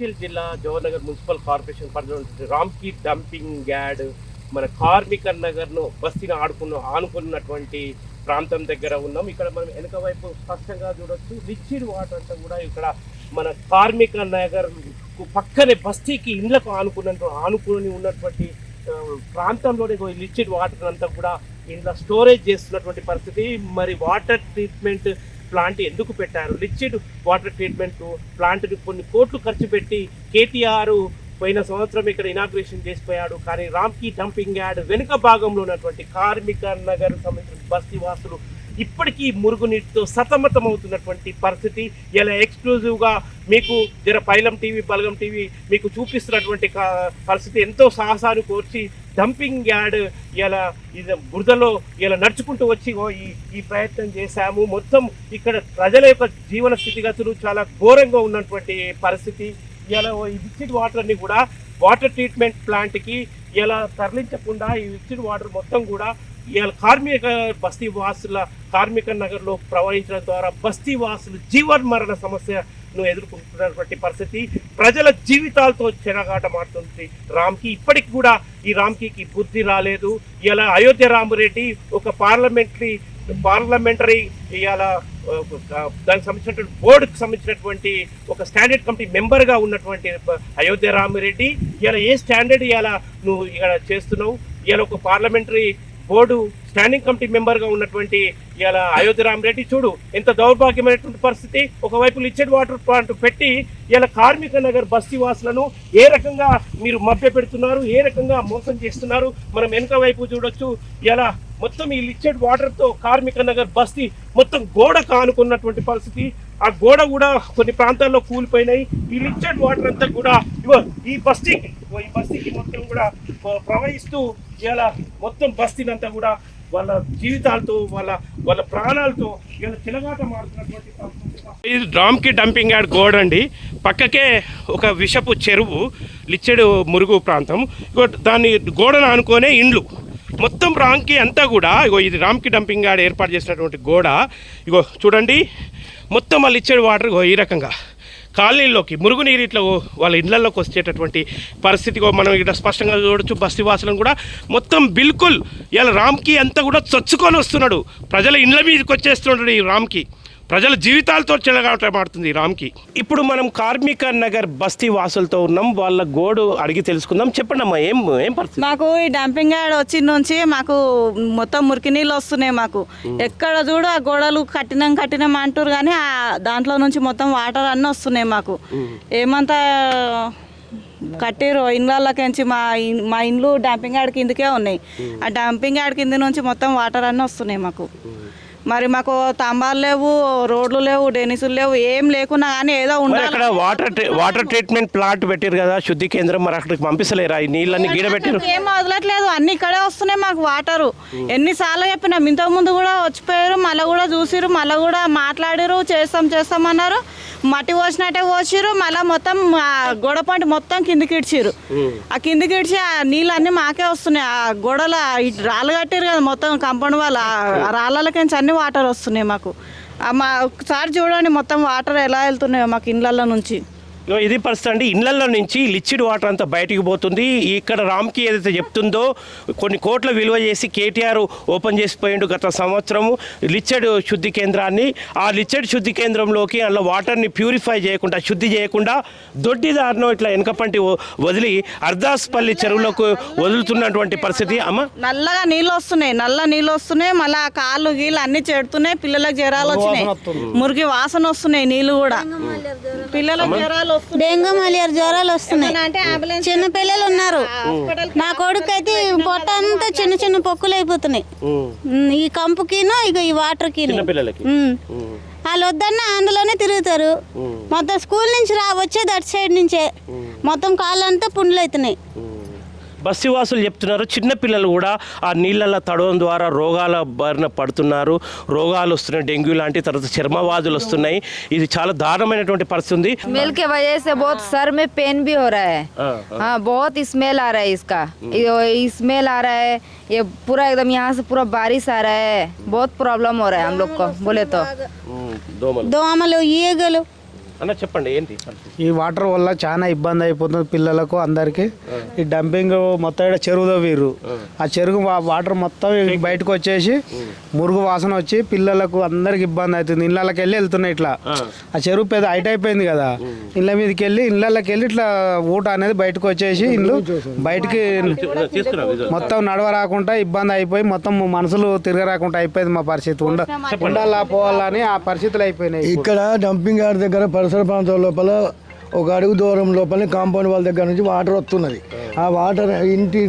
మేడ్చల్ జిల్లా Jawaharnagar municipal corporation పరిధిలో Ramky dumping yard మన కార్మిక నగర్ను బస్తీని ఆనుకున్నటువంటి ప్రాంతం దగ్గర ఉన్నాం. ఇక్కడ మనం వెనుక వైపు స్పష్టంగా చూడొచ్చు. లిక్విడ్ వాటర్ అంతా కూడా ఇక్కడ మన కార్మిక నగర్ పక్కనే బస్తీకి ఇండ్లకు ఆనుకుని ఉన్నటువంటి ప్రాంతంలోనే లిక్విడ్ వాటర్ అంతా కూడా ఇంట్లో స్టోరేజ్ చేస్తున్నటువంటి పరిస్థితి. మరి వాటర్ ట్రీట్మెంట్ ప్లాంట్ ఎందుకు పెట్టారు? లిక్విడ్ వాటర్ ట్రీట్మెంట్ ప్లాంట్ని కొన్ని కోట్లు ఖర్చు పెట్టి కేటీఆర్ పోయిన సంవత్సరం ఇక్కడ ఇనాగ్రేషన్ చేసిపోయాడు. కానీ రామ్కీ డంపింగ్ యార్డ్ వెనుక భాగంలో ఉన్నటువంటి కార్మిక నగర్ సంబంధించిన బస్తీ వాసులు ఇప్పటికీ మురుగునీటితో సతమతం అవుతున్నటువంటి పరిస్థితి. ఇలా ఎక్స్క్లూజివ్గా మీకు పైలం టీవీ బలగం టీవీ మీకు చూపిస్తున్నటువంటి పరిస్థితి. ఎంతో సాహసాన్ని కోర్చి డంపింగ్ యార్డ్ ఇలా బురదలో ఇలా నడుచుకుంటూ వచ్చి ఈ ప్రయత్నం చేశాము. మొత్తం ఇక్కడ ప్రజల యొక్క జీవన స్థితిగతులు చాలా ఘోరంగా ఉన్నటువంటి పరిస్థితి. ఇలా ఈ లిక్విడ్ వాటర్ని కూడా వాటర్ ట్రీట్మెంట్ ప్లాంట్కి ఇలా తరలించకుండా ఈ లిక్విడ్ వాటర్ మొత్తం కూడా ఇవాళ బస్తీ వాసుల కార్మిక నగర్లో ప్రవహించడం ద్వారా బస్తీ వాసులు జీవన్మరణ సమస్యను ఎదుర్కొంటున్నటువంటి పరిస్థితి. ప్రజల జీవితాలతో చెరగాటమాడుతుంది రామ్కీ. ఇప్పటికి కూడా ఈ రామ్కీకి బుద్ధి రాలేదు. ఇలా అయోధ్య రామరెడ్డి ఒక పార్లమెంటరీ ఇవాళ దానికి సంబంధించినటువంటి బోర్డుకి సంబంధించినటువంటి ఒక స్టాండర్డ్ కమిటీ మెంబర్గా ఉన్నటువంటి అయోధ్య రామరెడ్డి ఇలా ఏ స్టాండర్డ్ ఇలా నువ్వు ఇక్కడ చేస్తున్నావు? ఇలా ఒక పార్లమెంటరీ బోర్డు స్టాండింగ్ కమిటీ మెంబర్గా ఉన్నటువంటి ఇలా అయోధ్య రామరెడ్డి చూడు ఎంత దౌర్భాగ్యమైనటువంటి పరిస్థితి. ఒకవైపు లిక్విడ్ వాటర్ ప్లాంట్ పెట్టి ఇలా కార్మిక నగర్ బస్తీ వాసులను ఏ రకంగా మీరు మభ్య పెడుతున్నారు, ఏ రకంగా మోసం చేస్తున్నారు. మనం వెనుక వైపు చూడొచ్చు. ఇలా మొత్తం ఈ లిక్విడ్ వాటర్తో కార్మిక నగర్ బస్తీ మొత్తం గోడ కానుకున్నటువంటి పరిస్థితి. ఆ గోడ కూడా కొన్ని ప్రాంతాల్లో కూలిపోయినాయి. ఈ లిక్విడ్ వాటర్ అంతా కూడా ఈ బస్తీకి మొత్తం కూడా ప్రవహిస్తూ ఇలా మొత్తం బస్తీనంతా కూడా వాళ్ళ జీవితాలతో వాళ్ళ ప్రాణాలతో ఇలా చిలగాట మారుతున్నటువంటి పరిస్థితి. ఇది రామ్కీ డంపింగ్ యార్డ్ గోడ అండి. పక్కకే ఒక విషపు చెరువు, లిక్విడ్ మురుగు ప్రాంతం. దాన్ని గోడను ఆనుకొనే ఇండ్లు. మొత్తం రామ్కీ అంతా కూడా ఇది రామ్కీ డంపింగ్ యార్డ్ ఏర్పాటు చేసినటువంటి గోడ. చూడండి మొత్తం ఆ లిక్విడ్ వాటర్ ఈ రకంగా కాలనీల్లోకి మురుగునీరు ఇట్లా వాళ్ళ ఇళ్లలోకి వచ్చేటటువంటి పరిస్థితి మనం ఇక్కడ స్పష్టంగా చూడొచ్చు. బస్తీ వాసులను కూడా మొత్తం బిల్కుల్ ఇలా రామ్కీ అంతా కూడా చొచ్చుకొని వస్తున్నాడు. ప్రజల ఇండ్ల మీదకి వచ్చేస్తున్నాడు ఈ రామ్కీ. ప్రజల జీవితాలతో చెలగాటమాడుతుంది రామ్కీ. ఇప్పుడు మనం కార్మిక నగర్ బస్తీ వాసులతో ఉన్నాం. వాళ్ళ గోడు అడిగి తెలుసుకుందాం. చెప్పండి అమ్మా, ఏం పరిస్థితి? మాకు ఈ డంపింగ్ యార్డ్ వచ్చిన నుంచి మాకు మొత్తం మురికి నీళ్ళు వస్తున్నాయి. మాకు ఎక్కడ చూడు ఆ గోడలు కట్టినాం అంటారు, కానీ దాంట్లో నుంచి మొత్తం వాటర్ అన్నీ వస్తున్నాయి. మాకు ఏమంతా కట్టిరు ఇళ్ళకి మా ఇండ్లు డంపింగ్ యార్డ్ కిందకే ఉన్నాయి. ఆ డంపింగ్ యార్డ్ కింద నుంచి మొత్తం వాటర్ అన్నీ వస్తున్నాయి మాకు. మరి మాకు తంబాలు లేవు, రోడ్లు లేవు, డెనిసులు లేవు, ఏం లేకున్నా కానీ ఏదో ఉండాలి. అక్కడ వాటర్ ట్రీట్మెంట్ ప్లాంట్ పెట్టారు కదా, శుద్ధి కేంద్రం, మరి అక్కడికి పంపిస్తలేరా? ఈ నీళ్ళని గీడ పెట్టారు, ఏం వదలట్లేదు, అన్ని ఇక్కడే వస్తున్నాయి మాకు వాటరు. ఎన్నిసార్లు చెప్పినాం, ఇంతకు ముందు కూడా వచ్చిపోయారు, మళ్ళీ కూడా చూసిరు, మళ్ళీ కూడా మాట్లాడారు, చేస్తామన్నారు. మట్టి పోసినట్టే పోసిరు, మళ్ళీ మొత్తం గోడ పంట మొత్తం కిందికి ఇడ్చిరు. ఆ కిందికి ఇడ్చి ఆ నీళ్ళు అన్నీ మాకే వస్తున్నాయి. ఆ గోడల రాళ్ళు కట్టారు కదా మొత్తం కాంపౌండ్ వాళ్ళు, ఆ రాళ్ళకి అన్ని వాటర్ వస్తున్నాయి మాకు. మా ఒకసారి చూడండి మొత్తం వాటర్ ఎలా వెళ్తున్నాయో మాకు ఇండ్ల నుంచి. ఇది పరిస్థితి అండి. ఇళ్లలో నుంచి లిక్విడ్ వాటర్ అంతా బయటికి పోతుంది. ఇక్కడ రామ్కీ ఏదైతే చెప్తుందో కొన్ని కోట్ల విలువ చేసి కేటీఆర్ ఓపెన్ చేసిపోయిండు గత సంవత్సరము లిక్విడ్ శుద్ధి కేంద్రాన్ని. ఆ లిక్విడ్ శుద్ధి కేంద్రంలోకి అందులో వాటర్ని ప్యూరిఫై చేయకుండా, శుద్ధి చేయకుండా దొడ్డిదారిలో ఇట్లా వెనకపంటి వదిలి అర్దాస్పల్లి చెరువులకు వదులుతున్నటువంటి పరిస్థితి. అమ్మ నల్లగా నీళ్ళు వస్తున్నాయి, మళ్ళీ కాళ్ళు గీళ్ళు అన్ని చెడుతున్నాయి, పిల్లలకు జ్వరాలు వచ్చినాయి, మురికి వాసన వస్తున్నాయి నీళ్ళు కూడా, పిల్లలకు జ్వరాలు, డెంగ్యూ మలేరియా జ్వరాలు వస్తున్నాయి. చిన్న పిల్లలు ఉన్నారు. నా కొడుకు అయితే పొట్ట అంతా చిన్న చిన్న పొక్కులు అయిపోతున్నాయి ఈ కంపుకిను ఇక ఈ వాటర్ కి. వాళ్ళు వద్దన్న అందులోనే తిరుగుతారు. మొత్తం స్కూల్ నుంచి వచ్చేది అటు సైడ్ నుంచే మొత్తం కాళ్ళంతా పుండ్లు అవుతున్నాయి. బస్తీవాసులు చెప్తున్నారు చిన్నపిల్లలు కూడా ఆ నీళ్ళల్లో తడవడం ద్వారా రోగాల బారిన పడుతున్నారు, రోగాలు వస్తున్నాయి, డెంగ్యూ లాంటి, తర్వాత చర్మవాదులు వస్తున్నాయి. ఇది చాలా దారుణమైనటువంటి పరిస్థితి ఉంది. स्मेल के वजह से बहुत सर में पेन भी हो रहा है. हाँ बहुत स्मेल आ रहा है इसका, स्मेल आ रहा है, ये पूरा एकदम यहाँ से पूरा बारिश आ रहा है, बहुत प्रॉब्लम हो रहा है हम लोग को बोले तो. దోమలు ఈగలు అన్న చెప్పండి ఏంటి ఈ వాటర్ వల్ల చాలా ఇబ్బంది అయిపోతుంది పిల్లలకు అందరికి. ఈ డంపింగ్ మొత్తం ఇక్కడ చెరువు తవ్విర్రు, ఆ చెరువు వాటర్ మొత్తం బయటకు వచ్చేసి మురుగు వాసన వచ్చి పిల్లలకు అందరికి ఇబ్బంది అవుతుంది. ఇళ్ళకి వెళ్ళి వెళ్తున్నాయి ఇట్లా, ఆ చెరువు పెద్ద హైట్ అయిపోయింది కదా, ఇళ్ళ మీదకి వెళ్ళి ఇళ్ళకి వెళ్ళి ఇట్లా ఊట అనేది బయటకు వచ్చేసి ఇల్లు బయటికి మొత్తం నడవ రాకుండా ఇబ్బంది అయిపోయి మొత్తం మనుషులు తిరగరాకుండా అయిపోయింది మా పరిస్థితి. ఉండాలా పోవాలని ఆ పరిస్థితులు అయిపోయినాయి. ఇక్కడ డంపింగ్ యార్డ్ దగ్గర పరిసర ప్రాంతాల లోపల ఒక అడుగు దూరం లోపలనే కాంపౌండ్ వాల్ దగ్గర నుంచి వాటర్ వస్తున్నది. ఆ వాటర్ ఇంటి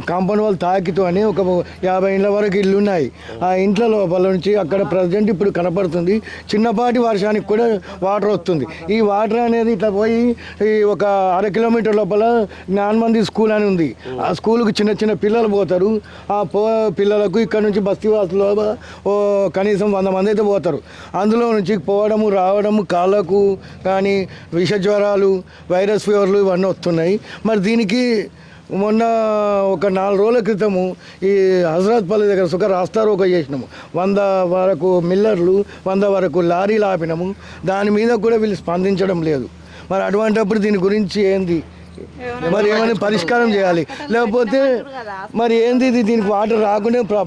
కాంపౌండ్ వాల్ తాకితోని ఒక 50 ఇండ్ల వరకు ఇల్లు ఉన్నాయి. ఆ ఇంట్ల లోపల నుంచి అక్కడ ప్రజెంట్ ఇప్పుడు కనపడుతుంది చిన్నపాటి వర్షానికి కూడా వాటర్ వస్తుంది. ఈ వాటర్ అనేది ఇట్లా పోయి ఈ ఒక 1/2 కిలోమీటర్ లోపల జ్ఞానమంది స్కూల్ అని ఉంది. ఆ స్కూల్కి చిన్న చిన్న పిల్లలు పోతారు. ఆ పిల్లలకు ఇక్కడ నుంచి బస్తీవాసులో కనీసం 100 మంది అయితే పోతారు. అందులో నుంచి పోవడము రావడము కాళ్ళకు కానీ విష జ్వరాలు, వైరస్ ఫీవర్లు ఇవన్నీ వస్తున్నాయి. మరి దీనికి మొన్న ఒక 4 రోజుల క్రితము ఈ హజరత్పల్లి దగ్గర ఒక రాస్తారోకో చేసినాము. 100 వరకు మిల్లర్లు, 100 వరకు లారీలు ఆపినాము. దాని మీద కూడా వీళ్ళు స్పందించడం లేదు. మరి అటువంటిప్పుడు దీని గురించి ఏంది, మరి ఏమైనా పరిష్కారం చేయాలి. లేకపోతే మరి ఏంది ఇది, దీనికి వాటర్ రాకుండా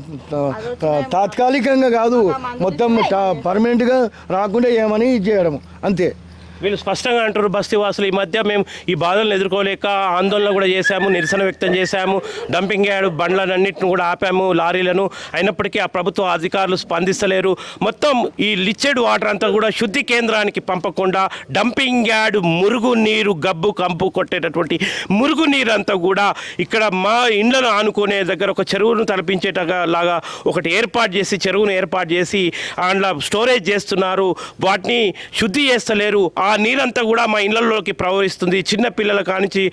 తాత్కాలికంగా కాదు మొత్తం పర్మనెంట్గా రాకుండా ఏమని ఇది చేయడము అంతే. వీళ్ళు స్పష్టంగా అంటారు బస్తీవాసులు, ఈ మధ్య మేము ఈ బాధలను ఎదుర్కోలేక ఆందోళన కూడా చేశాము, నిరసన వ్యక్తం చేశాము, డంపింగ్ యార్డ్ బండ్లన్నింటిని కూడా ఆపాము, లారీలను. అయినప్పటికీ ఆ ప్రభుత్వ అధికారులు స్పందిస్తలేరు. మొత్తం ఈ లిక్విడ్ వాటర్ అంతా కూడా శుద్ధి కేంద్రానికి పంపకుండా డంపింగ్ యార్డ్ మురుగునీరు గబ్బు కంపు కొట్టేటటువంటి మురుగునీరు అంతా కూడా ఇక్కడ మా ఇండ్లను ఆనుకునే దగ్గర ఒక చెరువును తలపించేలాగా ఒకటి ఏర్పాటు చేసి, చెరువును ఏర్పాటు చేసి అందులో స్టోరేజ్ చేస్తున్నారు. వాటిని శుద్ధి చేస్తలేరు. ఆ నీరంతా కూడా మా ఇళ్లలోకి ప్రవహిస్తుంది. చిన్న పిల్లల కానించి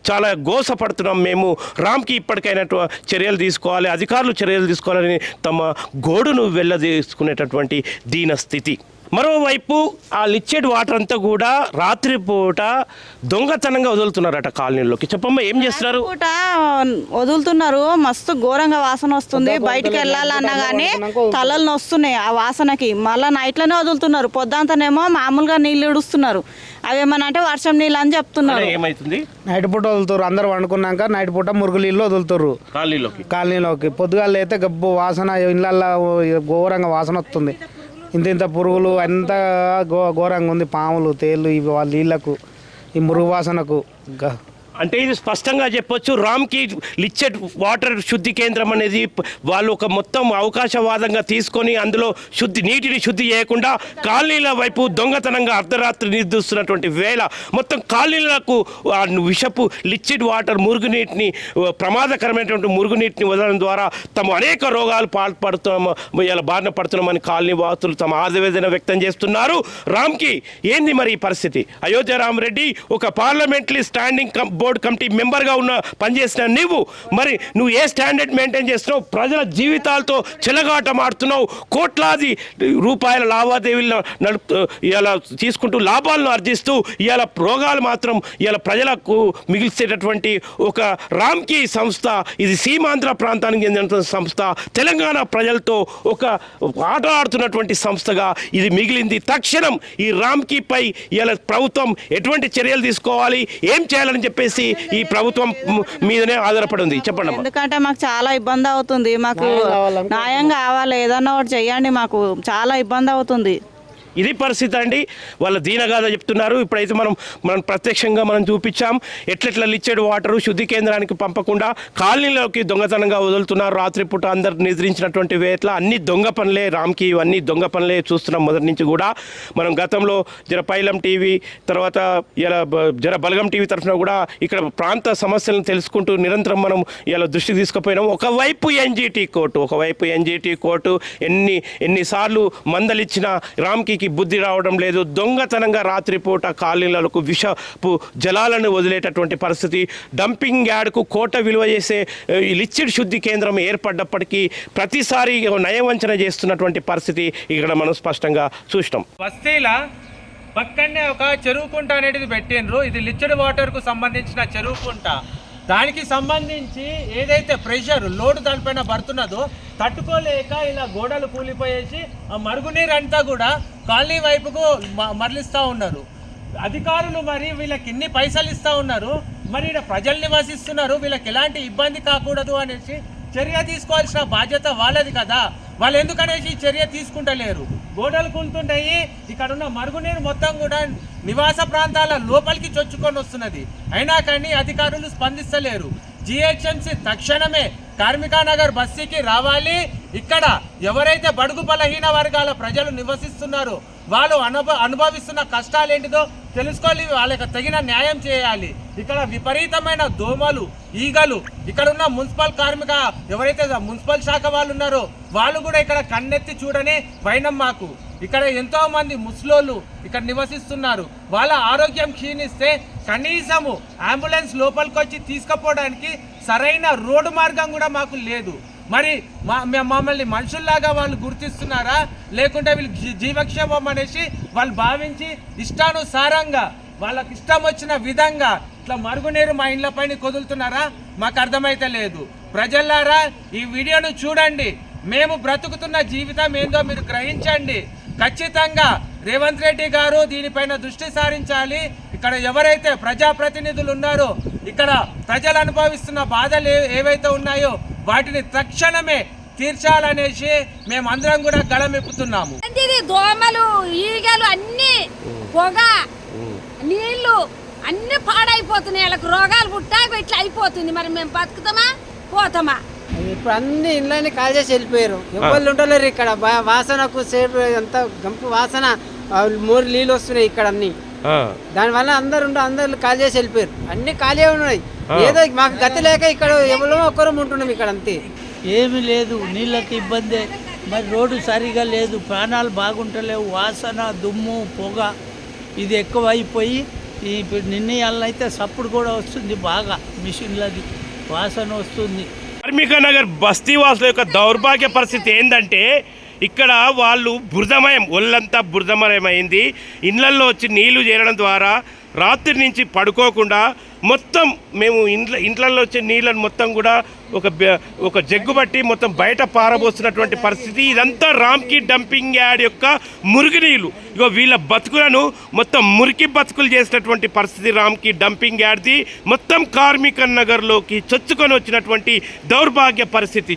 చాలా గోసపడుతున్నాం మేము. రామ్కి ఇప్పటికైనా చర్యలు తీసుకోవాలి, అధికారులు చర్యలు తీసుకోవాలని తమ గోడును వెళ్ళదీసుకునేటటువంటి దీన స్థితి. మరోవైపు ఆ లిక్విడ్ వాటర్ అంతా కూడా రాత్రిపూట దొంగతనంగా వదులుతున్నారట కాలనీలోకి. చెప్పమ్మా ఏం చేస్తున్నారు? పూట వదులుతున్నారు, మస్తు ఘోరంగా వాసన వస్తుంది. బయటికి వెళ్ళాలన్నా కానీ తలలు నొస్తున్నాయి ఆ వాసనకి. మళ్ళీ నైట్లోనే వదులుతున్నారు, పొద్దంతానేమో మామూలుగా నీళ్ళు ఇడుస్తున్నారు. అవేమన్నా అంటే వర్షం నీళ్ళు అని చెప్తున్నారు. ఏమైతుంది, నైట్ పూట వదులుతారు, అందరు వండుకున్నాక నైట్ పూట మురుగు నీళ్ళు వదులుతారు కాలనీలోకి. పొద్దుగాలు అయితే గబ్బు వాసన, ఇళ్ళల్లో ఘోరంగా వాసన వస్తుంది. ఇంత పురుగులు అంతా ఘోరంగా ఉంది. పాములు, తేళ్ళు ఇవి వాళ్ళ నీళ్ళకు, ఈ మురుగు వాసనకు. అంటే ఇది స్పష్టంగా చెప్పొచ్చు, రామ్కి లిక్విడ్ వాటర్ శుద్ధి కేంద్రం అనేది వాళ్ళు ఒక మొత్తం అవకాశవాదంగా తీసుకొని అందులో నీటిని శుద్ధి చేయకుండా కాలనీల వైపు దొంగతనంగా అర్ధరాత్రి నిర్దిస్తున్నటువంటి వేళ మొత్తం కాలనీలకు విషపు లిక్విడ్ వాటర్ మురుగునీటిని, ప్రమాదకరమైనటువంటి మురుగునీటిని వదలడం ద్వారా తమ అనేక రోగాలు ఇలా బారిన పడుతున్నామని కాలనీ వాసులు తమ ఆవేదన వ్యక్తం చేస్తున్నారు. రామ్కి ఏంది మరి ఈ పరిస్థితి? అయోధ్య రామరెడ్డి ఒక పార్లమెంటరీ స్టాండింగ్ బోర్డు కమిటీ మెంబర్గా పనిచేసిన నువ్వు ఏ స్టాండర్డ్ మెయింటైన్ చేస్తున్నావు? ప్రజల జీవితాలతో చెలగాటమాడుతున్నావు. కోట్లాది రూపాయల లావాదేవీలను ఇలా తీసుకుంటూ లాభాలను ఆర్జిస్తూ ఇవాళ రోగాలు మాత్రం ఇవాళ ప్రజలకు మిగిల్చేటటువంటి ఒక రామ్కి సంస్థ, ఇది సీమాంధ్ర ప్రాంతానికి చెందిన సంస్థ, తెలంగాణ ప్రజలతో ఒక ఆట ఆడుతున్నటువంటి సంస్థగా ఇది మిగిలింది. తక్షణం ఈ రామ్కీపై ఇవాళ ప్రభుత్వం ఎటువంటి చర్యలు తీసుకోవాలి, ఏం చేయాలని చెప్పేసి ఈ ప్రభుత్వం మీదనే ఆధారపడి ఉంది. చెప్పండి. ఎందుకంటే మాకు చాలా ఇబ్బంది అవుతుంది, మాకు న్యాయం కావాలి, ఏదన్నా ఒకటి చెయ్యండి, మాకు చాలా ఇబ్బంది అవుతుంది. ఇది పరిస్థితి అండి. వాళ్ళ దీనగాథ చెప్తున్నారు. ఇప్పుడైతే మనం ప్రత్యక్షంగా చూపించాం ఎట్లెట్లా లిక్విడ్ వాటర్ శుద్ధి కేంద్రానికి పంపకుండా కాలనీలోకి దొంగతనంగా వదులుతున్నారు. రాత్రిపూట అందరు నిద్రించినటువంటి వేట్ల అన్ని దొంగ పనులే. రామ్కి ఇవన్నీ దొంగ పనులే చూస్తున్నాం మొదటి నుంచి కూడా. మనం గతంలో పైలం టీవీ, తర్వాత ఇలా బలగం టీవీ తరఫున కూడా ఇక్కడ ప్రాంత సమస్యలను తెలుసుకుంటూ నిరంతరం మనం ఇలా దృష్టికి తీసుకుపోయినాం. ఒకవైపు ఎన్జిటి కోర్టు ఎన్నిసార్లు మందలిచ్చిన రామ్కి బుద్ధి రావడం లేదు. దొంగతనంగా రాత్రిపూట కాలనీలకు విషపు జలాలను వదిలేటటువంటి పరిస్థితి. డంపింగ్ యార్డ్కు కోట విలువ చేసే లిక్విడ్ శుద్ధి కేంద్రం ఏర్పడ్డప్పటికీ ప్రతిసారి నయవంచన చేస్తున్నటువంటి పరిస్థితి ఇక్కడ మనం స్పష్టంగా చూస్తాం. బస్తీల పక్కనే ఒక చెరువు కుంట అనేది పెట్టిండ్రు. ఇది లిక్విడ్ వాటర్కు సంబంధించిన చెరువు కుంట. దానికి సంబంధించి ఏదైతే ప్రెషర్ లోడ్ దానిపైన పడుతున్నదో తట్టుకోలేక ఇలా గోడలు కూలిపోయేసి ఆ మరుగునీరు అంతా కూడా కాలనీ వైపుకు మరలిస్తూ ఉన్నారు. అధికారులు మరి వీళ్ళకి ఎన్ని పైసలు ఇస్తూ ఉన్నారు, మరి ఇక్కడ ప్రజలు నివసిస్తున్నారు, వీళ్ళకి ఎలాంటి ఇబ్బంది కాకూడదు అనేసి చర్య తీసుకోవాల్సిన బాధ్యత వాళ్ళది కదా. వాళ్ళు ఎందుకనేసి చర్య తీసుకుంటలేరు. గోడలు కూలుతుంటాయి, ఇక్కడ ఉన్న మరుగునీరు మొత్తం కూడా నివాస ప్రాంతాల లోపలికి చొచ్చుకొని వస్తున్నది. అయినా కానీ అధికారులు స్పందిస్తలేరు. జిహెచ్ఎంసీ తక్షణమే కార్మికానగర్ బస్తీకి రావాలి. ఇక్కడ ఎవరైతే బడుగు బలహీన వర్గాల ప్రజలు నివసిస్తున్నారో వాళ్ళు అనుభవిస్తున్న కష్టాలు ఏంటిదో తెలుసుకోవాలి, వాళ్ళకి తగిన న్యాయం చేయాలి. ఇక్కడ విపరీతమైన దోమలు, ఈగలు, ఇక్కడ ఉన్న మున్సిపల్ కార్మిక ఎవరైతే మున్సిపల్ శాఖ వాళ్ళు ఉన్నారో వాళ్ళు కూడా ఇక్కడ కన్నెత్తి చూడని వైనం మాకు. ఇక్కడ ఎంతో మంది ముస్లోళ్ళు ఇక్కడ నివసిస్తున్నారు. వాళ్ళ ఆరోగ్యం క్షీణిస్తే కనీసము అంబులెన్స్ లోపలికి వచ్చి తీసుకుపోవడానికి సరైన రోడ్డు మార్గం కూడా మాకు లేదు. మరి మమ్మల్ని మనుషుల్లాగా వాళ్ళు గుర్తిస్తున్నారా, లేకుంటే వీళ్ళు జీవక్షేమం అనేసి వాళ్ళు భావించి ఇష్టానుసారంగా వాళ్ళకి ఇష్టం వచ్చిన విధంగా ఇట్లా మరుగునీరు మా ఇండ్ల పైన కొదులుతున్నారా, మాకు అర్థమైతే లేదు. ప్రజలారా, ఈ వీడియోను చూడండి, మేము బ్రతుకుతున్న జీవితం ఏందో మీరు గ్రహించండి. ఖచ్చితంగా రేవంత్ రెడ్డి గారు దీనిపైన దృష్టి సారించాలి. ఇక్కడ ఎవరైతే ప్రజాప్రతినిధులు ఉన్నారో, ఇక్కడ ప్రజలు అనుభవిస్తున్న బాధలు ఏవైతే ఉన్నాయో వాటిని తక్షణమే తీర్చాలనేసి మేమందరం కూడా గళమెప్పుతున్నాము. దోమలు, ఈగలు, అన్ని పొగ, నీళ్లు అన్ని పాడైపోతున్నాయి. వాళ్ళకి రోగాలు పుట్టాక ఇట్లా అయిపోతుంది. మరి మేము బతుకుతామా పోతామా? ఇప్పుడు అన్ని ఇండ్లని కాల్ చేసి వెళ్ళిపోయారు. ఎవరు ఉండలేరు ఇక్కడ. వాసనకు సేపు అంత గంపు వాసన, మూడు నీళ్ళు వస్తున్నాయి ఇక్కడ అన్ని. దానివల్ల అందరు కాల్ చేసి వెళ్ళిపోయారు. అన్ని ఖాళీ ఉన్నాయి. ఏదో మాకు గతి లేక ఇక్కడ ఎవరో ఒక్కరు ఉంటున్నాం ఇక్కడ, అంతే. ఏమీ లేదు, నీళ్ళకి ఇబ్బంది. మరి రోడ్డు సరిగా లేదు, ప్రాణాలు బాగుంటలేవు. వాసన, దుమ్ము, పొగ ఇది ఎక్కువైపోయి ఇప్పుడు నిన్నైతే సప్పుడు కూడా వస్తుంది. బాగా మిషన్లది వాసన వస్తుంది. కార్మికనగర్ బస్తీ వాసుల యొక్క దౌర్భాగ్య పరిస్థితి ఏంటంటే ఇక్కడ వాళ్ళు బురదమయం, ఒళ్ళంతా బురదమయమైంది. ఇళ్లల్లో వచ్చి నీళ్లు చేరడం ద్వారా రాత్రి నుంచి పడుకోకుండా మొత్తం మేము ఇంట్లలో వచ్చే నీళ్ళను మొత్తం కూడా ఒక జగ్గు బట్టి మొత్తం బయట పారబోస్తున్నటువంటి పరిస్థితి. ఇదంతా రామ్కి డంపింగ్ యార్డ్ యొక్క మురికి నీళ్ళు. ఇగో వీళ్ళ బతుకులను మొత్తం మురికి బతుకులు చేసినటువంటి పరిస్థితి రామ్కి డంపింగ్ యార్డ్ది. మొత్తం కార్మిక నగర్లోకి చొచ్చుకొని వచ్చినటువంటి దౌర్భాగ్య పరిస్థితి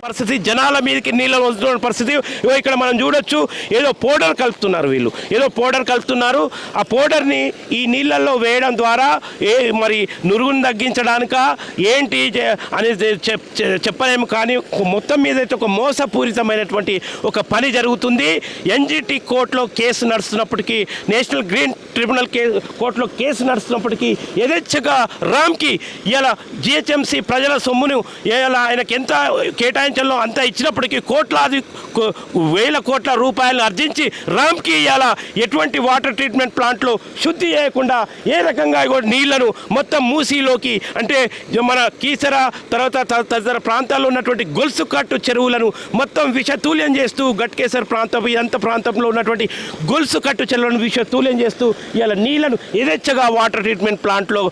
జనాల మీదకి నీళ్ళను వస్తున్న పరిస్థితి. ఇక్కడ మనం చూడొచ్చు, ఏదో పౌడర్ కలుపుతున్నారు వీళ్ళు, ఏదో పౌడర్ కలుపుతున్నారు. ఆ పౌడర్ని ఈ నీళ్ళల్లో వేయడం ద్వారా మరి నురుగును తగ్గించడానిక ఏంటి అనేది చెప్పలేము. కానీ మొత్తం మీద అయితే ఒక మోసపూరితమైనటువంటి ఒక పని జరుగుతుంది. ఎన్జిటి కోర్టులో కేసు నడుస్తున్నప్పటికీ, నేషనల్ గ్రీన్ ట్రిబ్యునల్ కోర్టులో కేసు నడుస్తున్నప్పటికీ యథేచ్ఛగా రామ్కి ఇలా జిహెచ్ఎంసీ ప్రజల సొమ్మును ఇలా ఆయనకి ఎంత కేటాయించాలో అంత ఇచ్చినప్పటికీ కోట్లాది వేల కోట్ల రూపాయలు ఆర్జించి రామ్కి ఇలా ఎటువంటి వాటర్ ట్రీట్మెంట్ ప్లాంట్లో శుద్ధి చేయకుండా ఏ రకంగా నీళ్లను మొత్తం మూసీలోకి, అంటే మన కీసర తర్వాత తదితర ప్రాంతాల్లో ఉన్నటువంటి గొలుసు కట్టు చెరువులను మొత్తం విషతూల్యం చేస్తూ, గట్కేసర్ ప్రాంతం ఇదంత ప్రాంతంలో ఉన్నటువంటి గొలుసు కట్టు చెరువులను విషతూల్యం చేస్తూ ఇలా నీళ్లను యథేచ్ఛగా వాటర్ ట్రీట్మెంట్ ప్లాంట్లో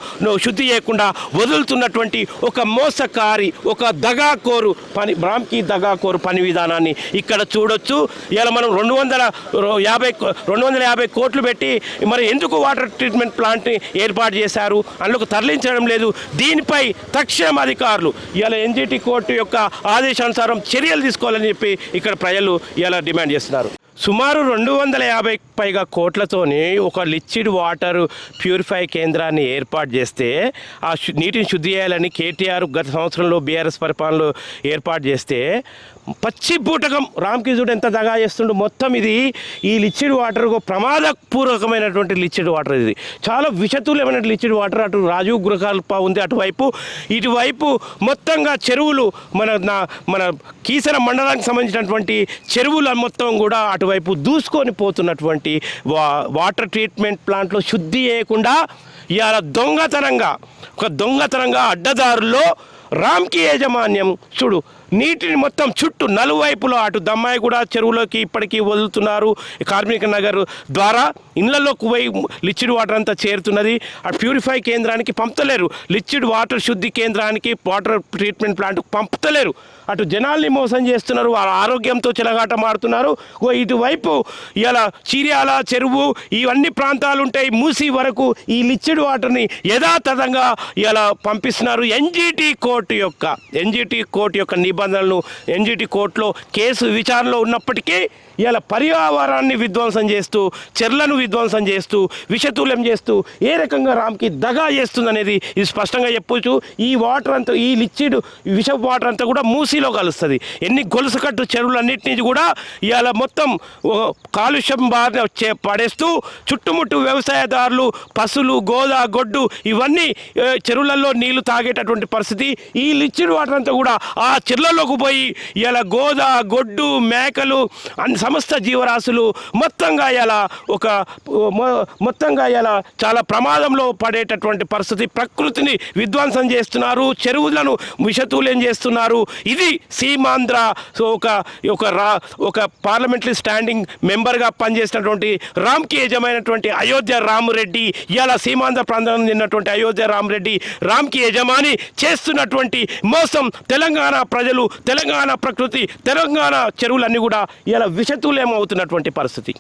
శుద్ధి చేయకుండా వదులుతున్నటువంటి ఒక మోసకారి, ఒక దగాకోరు పని, రామ్కి దగాకోరు పని విధానాన్ని ఇక్కడ చూడొచ్చు. ఇలా మనం 250 కోట్లు పెట్టి మరి ఎందుకు వాటర్ ట్రీట్మెంట్ ప్లాంట్ని ఏర్పాటు చేశారు, అందులోకి తరలించడం లేదు. దీనిపై తక్షణం అధికారులు ఇలా ఎన్జిటి కోర్టు యొక్క ఆదేశానుసారం చర్యలు తీసుకోవాలని చెప్పి ఇక్కడ ప్రజలు ఇలా డిమాండ్ చేస్తున్నారు. సుమారు 250 పైగా కోట్లతోని ఒక లిక్విడ్ వాటర్ ప్యూరిఫై కేంద్రాన్ని ఏర్పాటు చేస్తే ఆ నీటిని శుద్ధి చేయాలని కేటీఆర్ గత సంవత్సరంలో బీఆర్ఎస్ పరిపాలనలో ఏర్పాటు చేస్తే పచ్చి బూటకం రామ్కి చూడు ఎంత దగా చేస్తుండో. మొత్తం ఇది ఈ లిక్విడ్ వాటర్ ప్రమాదపూర్వకమైనటువంటి లిక్విడ్ వాటర్, ఇది చాలా విషతుల్యమైన లిక్విడ్ వాటర్. అటు రాజీవ్ గృహకల్ప ఉంది అటువైపు, ఇటువైపు మొత్తంగా చెరువులు మన కీసర మండలానికి సంబంధించినటువంటి చెరువులు మొత్తం కూడా అటువైపు దూసుకొని పోతున్నటువంటి వాటర్ ట్రీట్మెంట్ ప్లాంట్లో శుద్ధి చేయకుండా ఇవాళ దొంగతనంగా అడ్డదారుల్లో రామ్కి యాజమాన్యం చూడు నీటిని మొత్తం చుట్టూ నలువైపులో అటు దమ్మాయిగూడ చెరువులోకి ఇప్పటికీ వదులుతున్నారు. కార్మిక నగర్ ద్వారా ఇళ్లలోకి పోయి లిక్విడ్ వాటర్ అంతా చేరుతున్నది. ఆ ప్యూరిఫై కేంద్రానికి పంపుతలేరు, లిక్విడ్ వాటర్ శుద్ధి కేంద్రానికి వాటర్ ట్రీట్మెంట్ ప్లాంట్కు పంపుతలేరు. అటు జనాల్ని మోసం చేస్తున్నారు, వాళ్ళ ఆరోగ్యంతో చెలగాట మారుతున్నారు. ఇటువైపు ఇలా చీర్యాల చెరువు ఇవన్నీ ప్రాంతాలు ఉంటాయి, మూసి వరకు ఈ లిక్విడ్ వాటర్ని యథాతథంగా ఇలా పంపిస్తున్నారు. ఎన్జిటి కోర్టు యొక్క నిబంధనలు, ఎన్జిటి కోర్టులో కేసు విచారణలో ఉన్నప్పటికీ ఇలా పర్యావరణాన్ని విధ్వంసం చేస్తూ, చెర్లను విధ్వంసం చేస్తూ, విషతుల్యం చేస్తూ ఏ రకంగా రామ్కి దగా చేస్తుందనేది ఇది స్పష్టంగా చెప్పొచ్చు. ఈ వాటర్ అంతా, ఈ లిక్విడ్ విష వాటర్ అంతా కూడా మూసీలో కలుస్తుంది. ఎన్ని గొలుసుకట్టు చెరువులన్నింటినీ కూడా ఇలా మొత్తం కాలుష్యం బారిన పడేస్తూ చుట్టుముట్టు వ్యవసాయదారులు, పశువులు, గొడ్డు ఇవన్నీ చెరువులలో నీళ్లు తాగేటటువంటి పరిస్థితి. ఈ లిక్విడ్ వాటర్ అంతా కూడా ఆ చెర్లలోకి పోయి ఇలా గొడ్డు, మేకలు, సమస్త జీవరాశులు మొత్తంగా ఇలా చాలా ప్రమాదంలో పడేటటువంటి పరిస్థితి. ప్రకృతిని విధ్వంసం చేస్తున్నారు, చెరువులను విషతుల్యం చేస్తున్నారు. ఇది సీమాంధ్ర ఒక పార్లమెంటరీ స్టాండింగ్ మెంబర్గా పనిచేసినటువంటి రామ్కి యజమైనటువంటి అయోధ్య రామరెడ్డి, ఇలా సీమాంధ్ర ప్రాంతం చెందినటువంటి అయోధ్య రామరెడ్డి రామ్కి యజమాని చేస్తున్నటువంటి మోసం తెలంగాణ ప్రజలు, తెలంగాణ ప్రకృతి, తెలంగాణ చెరువులన్నీ కూడా ఇలా విషతుల్యం అవుతున్నటువంటి పరిస్థితి.